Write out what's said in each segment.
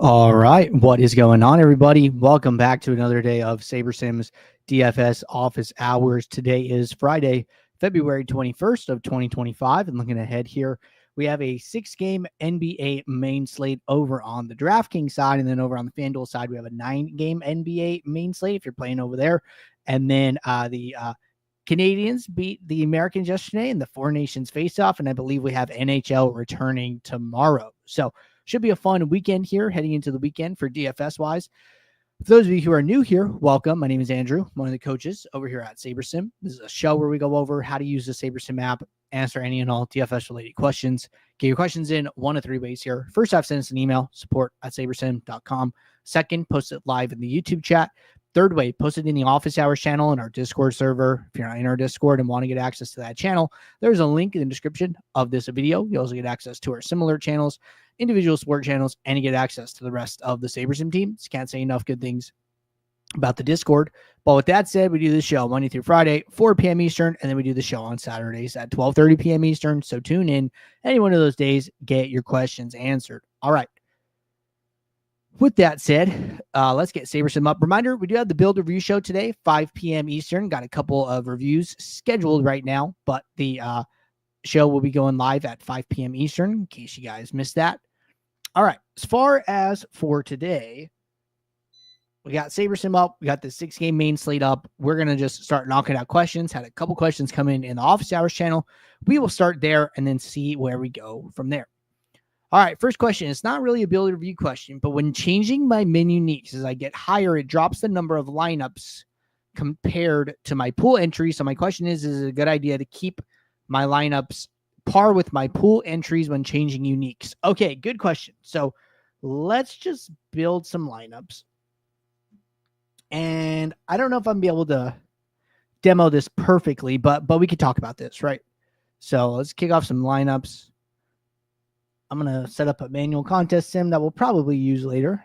All right, what is going on, everybody? Welcome back to another day of SaberSim's DFS office hours. Today is Friday, February 21st of 2025. And looking ahead here, we have a 6-game NBA main slate over on the DraftKings side. And then over on the FanDuel side, we have a 9-game NBA main slate if you're playing over there. And then the Canadians beat the Americans yesterday in the Four Nations face-off. And I believe we have NHL returning tomorrow. So should be a fun weekend here heading into the weekend for DFS wise. For those of you who are new here, welcome. My name is Andrew, one of the coaches over here at SaberSim. This is a show where we go over how to use the SaberSim app, answer any and all DFS related questions. Get your questions in one of three ways here. First off, send us an email, support@sabersim.com. Second, post it live in the YouTube chat. Third way, post it in the office hours channel in our Discord server. If you're not in our Discord and want to get access to that channel, there's a link in the description of this video. You also get access to our similar channels, individual support channels, and you get access to the rest of the SaberSim team. Just can't say enough good things about the Discord. But with that said, we do the show Monday through Friday, 4 p.m. Eastern, and then we do the show on Saturdays at 12:30 p.m. Eastern. So tune in any one of those days, get your questions answered. All right. With that said, let's get SaberSim up. Reminder, we do have the build review show today, 5 p.m. Eastern. Got a couple of reviews scheduled right now, but the show will be going live at 5 p.m. Eastern in case you guys missed that. All right. As far as for today, we got SaberSim up. We got the 6-game main slate up. We're going to just start knocking out questions. Had a couple questions come in the office hours channel. We will start there and then see where we go from there. All right, first question. It's not really a build review question, but when changing my min uniques, as I get higher, it drops the number of lineups compared to my pool entries. So my question is it a good idea to keep my lineups par with my pool entries when changing uniques? Okay, good question. So let's just build some lineups. And I don't know if I'm going to be able to demo this perfectly, but we could talk about this, right? So let's kick off some lineups. I'm going to set up a manual contest sim that we'll probably use later.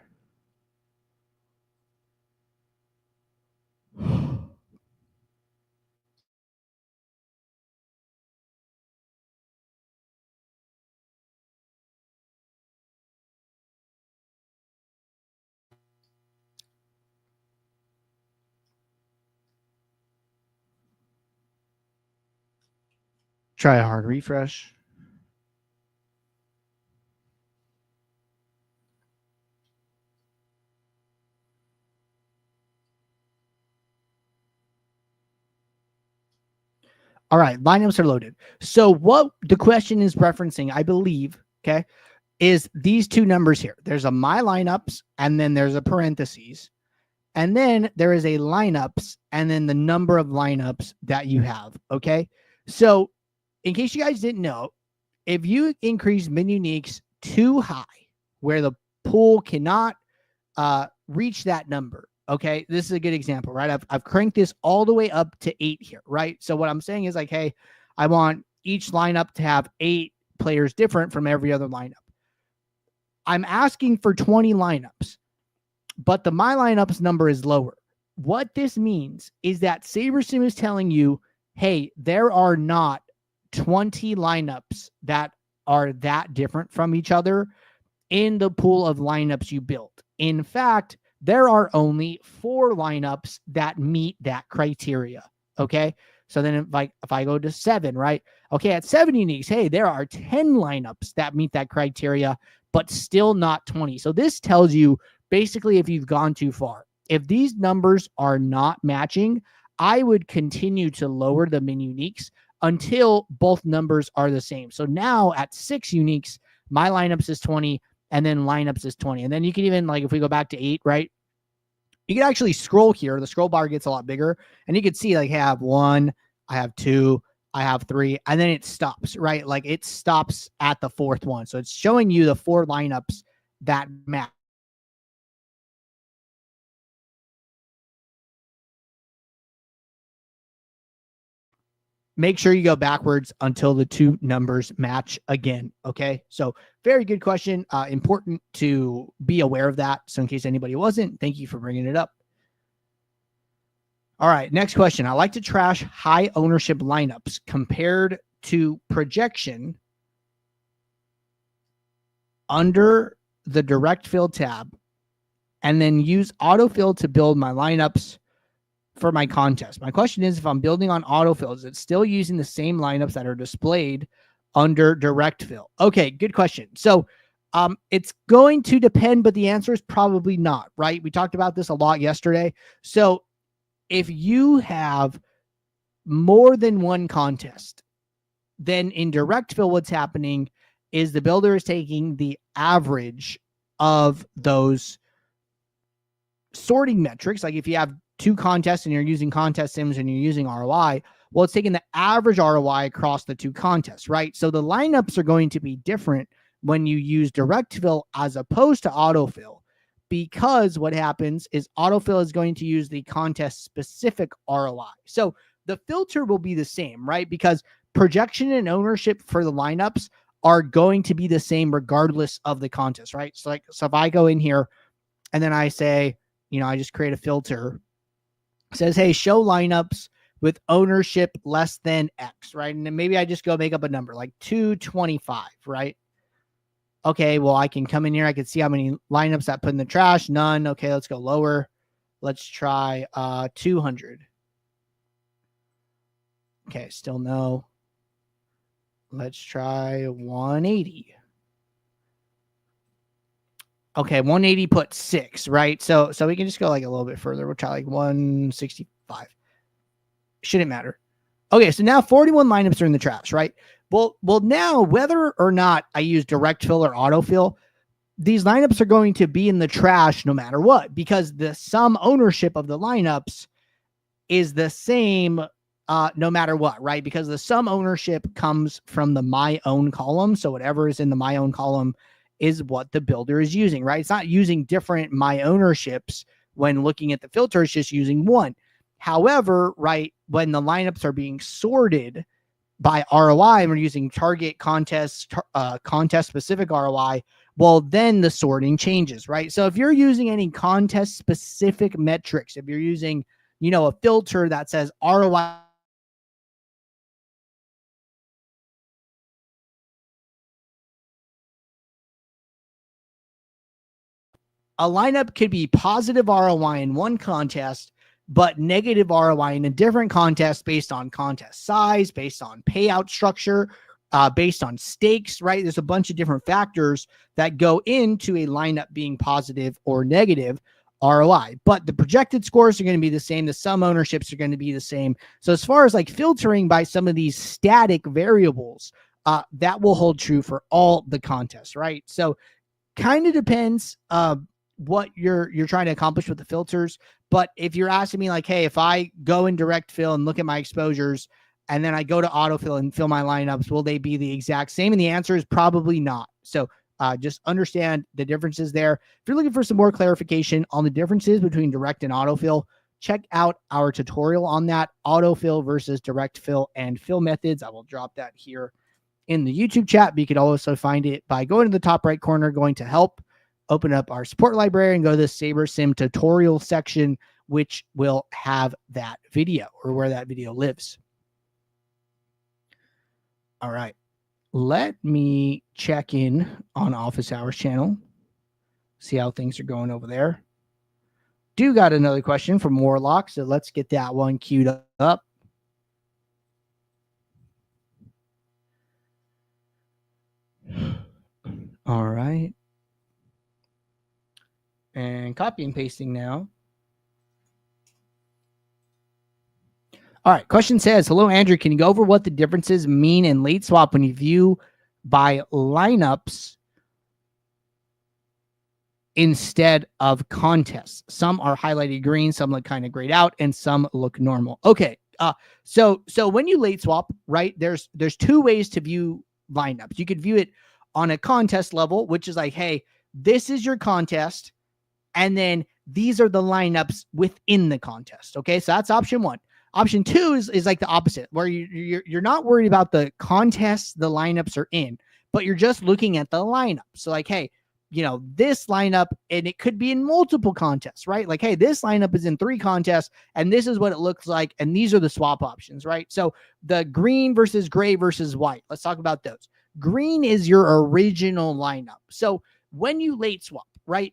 Try a hard refresh. All right, lineups are loaded. So what the question is referencing, I believe, okay, is these two numbers here. There's a my lineups, and then there's a parentheses. And then there is a lineups, and then the number of lineups that you have, okay? So in case you guys didn't know, if you increase min uniques too high, where the pool cannot reach that number, okay, this is a good example, right? I've cranked this all the way up to 8 here, right? So what I'm saying is like, hey, I want each lineup to have 8 players different from every other lineup. I'm asking for 20 lineups, but the my lineups number is lower. What this means is that SaberSim is telling you, hey, there are not 20 lineups that are that different from each other in the pool of lineups you built. In fact, there are only 4 lineups that meet that criteria. Okay. So then if I go to 7, right? Okay. At 7 uniques, hey, there are 10 lineups that meet that criteria, but still not 20. So this tells you basically if you've gone too far. If these numbers are not matching, I would continue to lower the min uniques until both numbers are the same. So now at 6 uniques, my lineups is 20 and then lineups is 20. And then you can even, like, if we go back to 8, right? You can actually scroll here. The scroll bar gets a lot bigger and you can see like I have 1, I have 2, I have 3, and then it stops, right? Like it stops at the 4th one. So it's showing you the 4 lineups that match. Make sure you go backwards until the 2 numbers match again. Okay. So very good question. Important to be aware of that. So in case anybody wasn't, thank you for bringing it up. All right. Next question. I like to trash high ownership lineups compared to projection under the direct fill tab and then use autofill to build my lineups for my contest. My question is, if I'm building on autofill, is it still using the same lineups that are displayed under direct fill? Okay, good question. So it's going to depend, but the answer is probably not, right? We talked about this a lot yesterday. So if you have more than one contest, then in direct fill, what's happening is the builder is taking the average of those sorting metrics. Like if you have two contests and you're using contest sims and you're using ROI, well, it's taking the average ROI across the two contests, right? So the lineups are going to be different when you use direct fill as opposed to autofill, because what happens is autofill is going to use the contest specific ROI. So the filter will be the same, right? Because projection and ownership for the lineups are going to be the same regardless of the contest, right? So if I go in here and then I say, I just create a filter, it says, hey, show lineups with ownership less than X, right? And then maybe I just go make up a number like 225, right? Okay, well, I can come in here. I can see how many lineups I put in the trash. None. Okay, let's go lower. Let's try 200. Okay, still no. Let's try 180. Okay, 180 put 6, right? So we can just go like a little bit further. We'll try like 165. Shouldn't matter. Okay, so now 41 lineups are in the trash, right? Well, now whether or not I use direct fill or autofill, these lineups are going to be in the trash no matter what, because the sum ownership of the lineups is the same no matter what, right? Because the sum ownership comes from the my own column. So whatever is in the my own column is what the builder is using, right? It's not using different my ownerships when looking at the filter. It's just using one. However, right, when the lineups are being sorted by ROI and we're using target contest specific ROI, well, then the sorting changes, right? So if you're using any contest specific metrics, if you're using, a filter that says ROI, a lineup could be positive ROI in one contest, but negative ROI in a different contest based on contest size, based on payout structure, based on stakes, right? There's a bunch of different factors that go into a lineup being positive or negative ROI, but the projected scores are going to be the same. The sum ownerships are going to be the same. So as far as like filtering by some of these static variables, that will hold true for all the contests, right? So kind of depends what you're trying to accomplish with the filters. But if you're asking me like, hey, if I go in direct fill and look at my exposures and then I go to autofill and fill my lineups, will they be the exact same? And the answer is probably not. So just understand the differences there. If you're looking for some more clarification on the differences between direct and autofill, check out our tutorial on that, autofill versus direct fill and fill methods. I will drop that here in the YouTube chat, but you could also find it by going to the top right corner, going to help, open up our support library and go to the SaberSim tutorial section, which will have that video or where that video lives. All right. Let me check in on Office Hours channel, see how things are going over there. Do got another question from Warlock, so let's get that one queued up. All right. And copy and pasting now. All right. Question says, hello, Andrew. Can you go over what the differences mean in late swap when you view by lineups instead of contests? Some are highlighted green, some look kind of grayed out, and some look normal. Okay. So when you late swap, right, there's two ways to view lineups. You could view it on a contest level, which is like, hey, this is your contest, and then these are the lineups within the contest. Okay, so that's option one. Option two is like the opposite, where you're not worried about the contests the lineups are in, but you're just looking at the lineup. So like, hey, this lineup, and it could be in multiple contests, right? Like, hey, this lineup is in 3 contests, and this is what it looks like, and these are the swap options, right? So the green versus gray versus white, let's talk about those. Green is your original lineup. So when you late swap, right,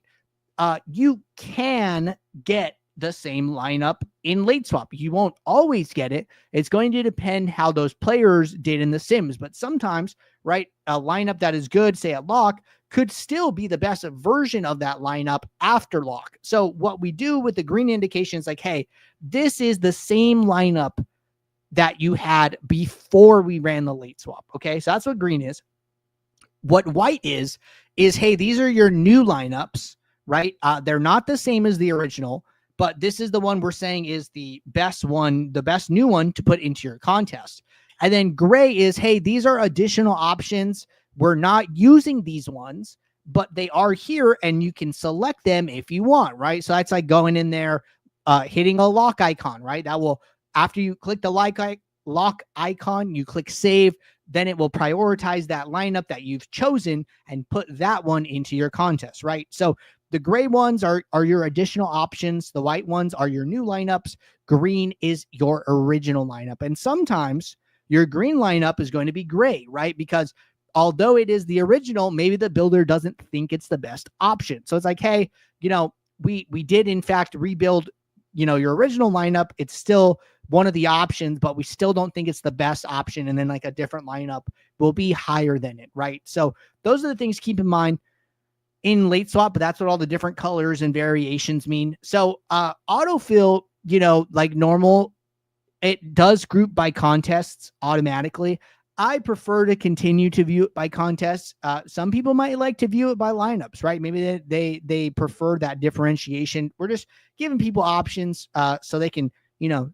you can get the same lineup in late swap. You won't always get it. It's going to depend how those players did in the sims, but sometimes, right, a lineup that is good, say at lock, could still be the best version of that lineup after lock. So what we do with the green indication is like, hey, this is the same lineup that you had before we ran the late swap. Okay, so that's what green is. What white is, hey, these are your new lineups, right? They're not the same as the original, but this is the one we're saying is the best one, the best new one to put into your contest. And then gray is, hey, these are additional options. We're not using these ones, but they are here and you can select them if you want, right? So that's like going in there, hitting a lock icon, right? That will, after you click the lock icon, you click save, then it will prioritize that lineup that you've chosen and put that one into your contest, right? So the gray ones are your additional options. The white ones are your new lineups. Green is your original lineup. And sometimes your green lineup is going to be gray, right? Because although it is the original, maybe the builder doesn't think it's the best option. So it's like, hey, we did in fact rebuild, your original lineup. It's still one of the options, but we still don't think it's the best option. And then like a different lineup will be higher than it, right? So those are the things to keep in mind in late swap, but that's what all the different colors and variations mean. So autofill, like normal, it does group by contests automatically. I prefer to continue to view it by contests. Some people might like to view it by lineups, right? Maybe they prefer that differentiation. We're just giving people options so they can,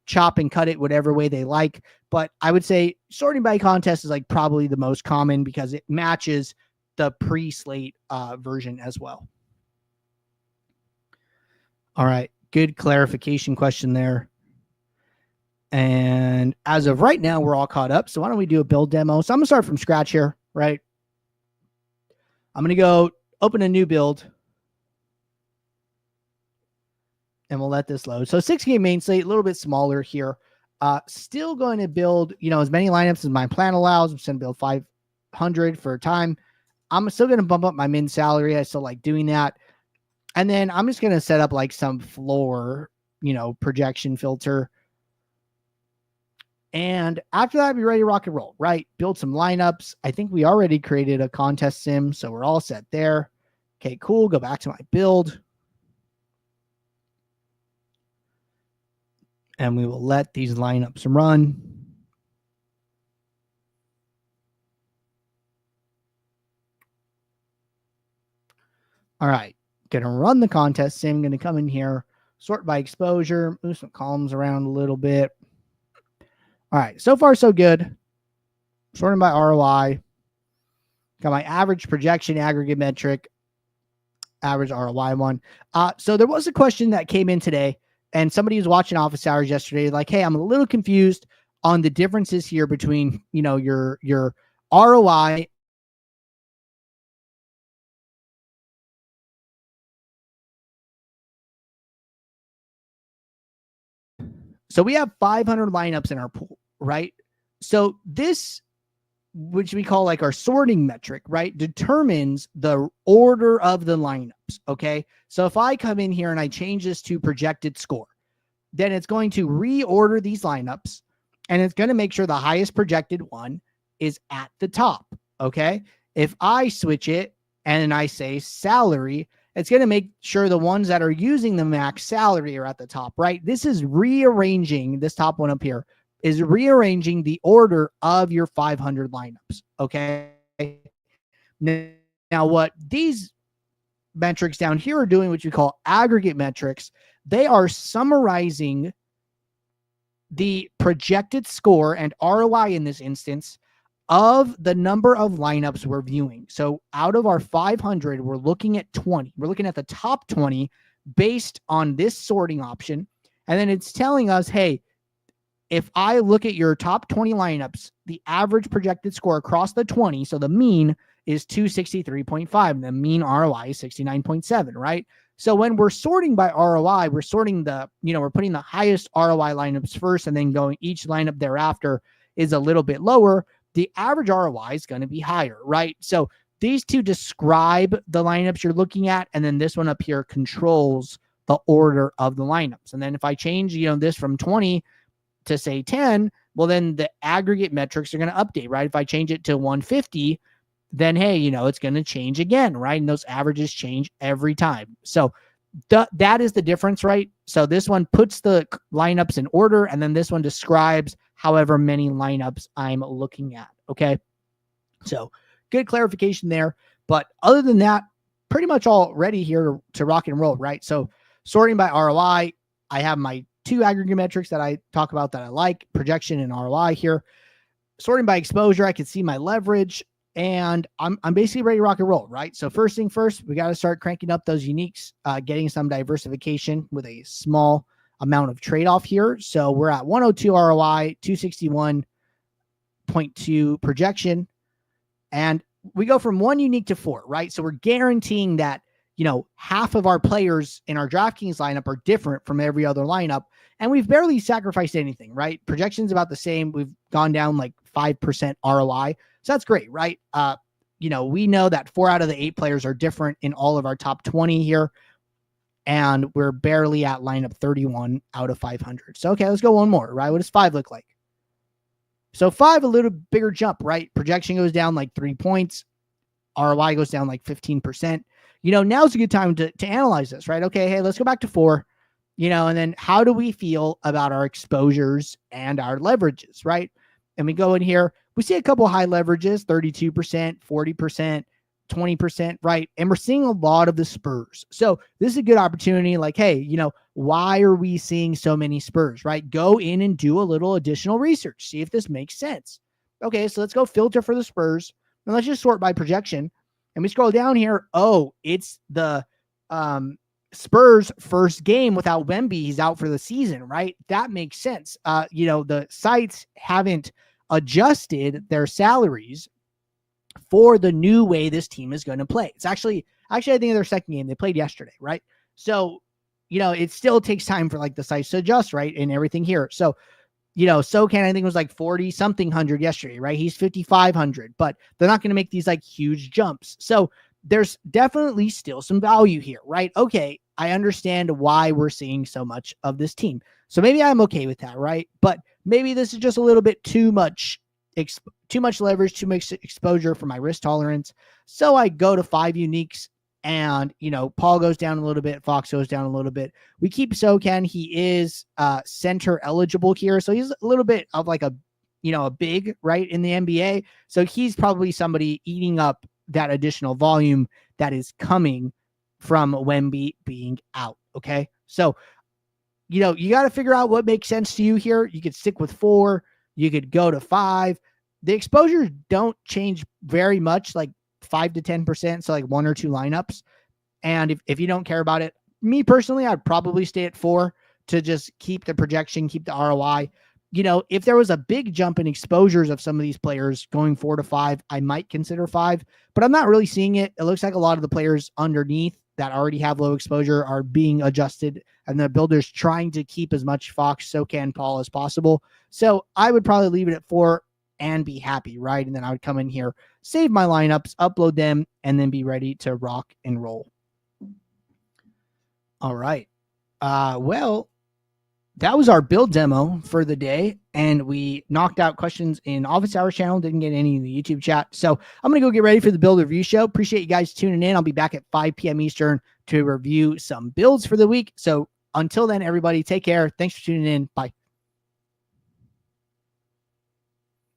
chop and cut it whatever way they like. But I would say sorting by contest is like probably the most common because it matches the pre-slate version as well. All right. Good clarification question there. And as of right now, we're all caught up. So why don't we do a build demo? So I'm going to start from scratch here, right? I'm going to go open a new build. And we'll let this load. So 6-game main slate, a little bit smaller here. Still going to build, as many lineups as my plan allows. I'm just going to build 500 for a time. I'm still going to bump up my min salary. I still like doing that. And then I'm just going to set up like some floor, projection filter. And after that, be ready to rock and roll, right? Build some lineups. I think we already created a contest sim, so we're all set there. Okay, cool. Go back to my build. And we will let these lineups run. All right, going to run the contest sim. Going to come in here, sort by exposure, move some columns around a little bit. All right, so far so good. Sorting by ROI. Got my average projection aggregate metric, average ROI one. So there was a question that came in today, and somebody was watching office hours yesterday, like, hey, I'm a little confused on the differences here between, your ROI. So we have 500 lineups in our pool, right? So this, which we call like our sorting metric, right, determines the order of the lineups, okay? So if I come in here and I change this to projected score, then it's going to reorder these lineups, and it's going to make sure the highest projected one is at the top, okay? If I switch it and I say salary, it's going to make sure the ones that are using the max salary are at the top, right? This is rearranging, this top one up here is rearranging the order of your 500 lineups, okay? Now, what these metrics down here are doing, which we call aggregate metrics, they are summarizing the projected score and ROI in this instance of the number of lineups we're viewing. So out of our 500, we're looking at 20. We're looking at the top 20 based on this sorting option. And then it's telling us, hey, if I look at your top 20 lineups, the average projected score across the 20, so the mean is 263.5, and the mean ROI is 69.7, right? So when we're sorting by ROI, we're sorting we're putting the highest ROI lineups first, and then going each lineup thereafter is a little bit lower. The average ROI is going to be higher, right? So these two describe the lineups you're looking at, and then this one up here controls the order of the lineups. And then if I change, this from 20 to say 10, well, then the aggregate metrics are going to update, right? If I change it to 150, then hey, it's going to change again, right? And those averages change every time. So that is the difference, right? So this one puts the lineups in order, and then this one describes however many lineups I'm looking at. Okay. So good clarification there. But other than that, pretty much all ready here to rock and roll, right? So sorting by ROI, I have my two aggregate metrics that I talk about that I like, projection and ROI here. Sorting by exposure, I can see my leverage, and I'm basically ready to rock and roll, right? So first thing first, we got to start cranking up those uniques, getting some diversification with a small amount of trade-off here. So we're at 102 ROI, 261.2 projection, and we go from one unique to four, right? So we're guaranteeing that, half of our players in our DraftKings lineup are different from every other lineup, and we've barely sacrificed anything, right? Projection's about the same. We've gone down like 5% ROI. So that's great, right? We know that 4 out of the 8 players are different in all of our top 20 here, and we're barely at lineup 31 out of 500. So, okay, let's go one more, right? What does 5 look like? So 5, a little bigger jump, right? Projection goes down like 3 points. ROI goes down like 15%. Now's a good time to analyze this, right? Okay, hey, let's go back to 4, and then how do we feel about our exposures and our leverages, right? And we go in here, we see a couple high leverages, 32%, 40%, 20%, right? And we're seeing a lot of the Spurs. So this is a good opportunity. Like, hey, why are we seeing so many Spurs, right? Go in and do a little additional research. See if this makes sense. Okay, so let's go filter for the Spurs. And let's just sort by projection. And we scroll down here. Oh, it's the Spurs' first game without Wemby. He's out for the season, right? That makes sense. The sites haven't adjusted their salaries for the new way this team is going to play. It's actually, I think their second game, they played yesterday, right? So, it still takes time for like the sites to adjust, right? And everything here. So, SoCan, I think was like 40 something hundred yesterday, right? He's 5,500, but they're not going to make these like huge jumps. So there's definitely still some value here, right? Okay, I understand why we're seeing so much of this team. So maybe I'm okay with that, right? But maybe this is just a little bit too much leverage, too much exposure for my risk tolerance. So I go to 5 uniques, and, Paul goes down a little bit. Fox goes down a little bit. We keep SoCan. He is center eligible here. So he's a little bit of like a big, right, in the NBA. So he's probably somebody eating up that additional volume that is coming from Wemby being out. Okay. So, you got to figure out what makes sense to you here. You could stick with 4. You could go to 5. The exposures don't change very much, like 5 to 10%. So like 1 or 2 lineups. And if you don't care about it, me personally, I'd probably stay at 4 to just keep the projection, keep the ROI. If there was a big jump in exposures of some of these players going 4 to 5, I might consider 5, but I'm not really seeing it. It looks like a lot of the players underneath that already have low exposure are being adjusted, and the builders trying to keep as much Fox, SoCan, Paul as possible. So I would probably leave it at 4 and be happy, right? And then I would come in here, save my lineups, upload them, and then be ready to rock and roll. All right. Well, that was our build demo for the day, and we knocked out questions in Office Hours channel, didn't get any in the YouTube chat. So I'm going to go get ready for the build review show. Appreciate you guys tuning in. I'll be back at 5 p.m. Eastern to review some builds for the week. So until then, everybody, take care. Thanks for tuning in. Bye.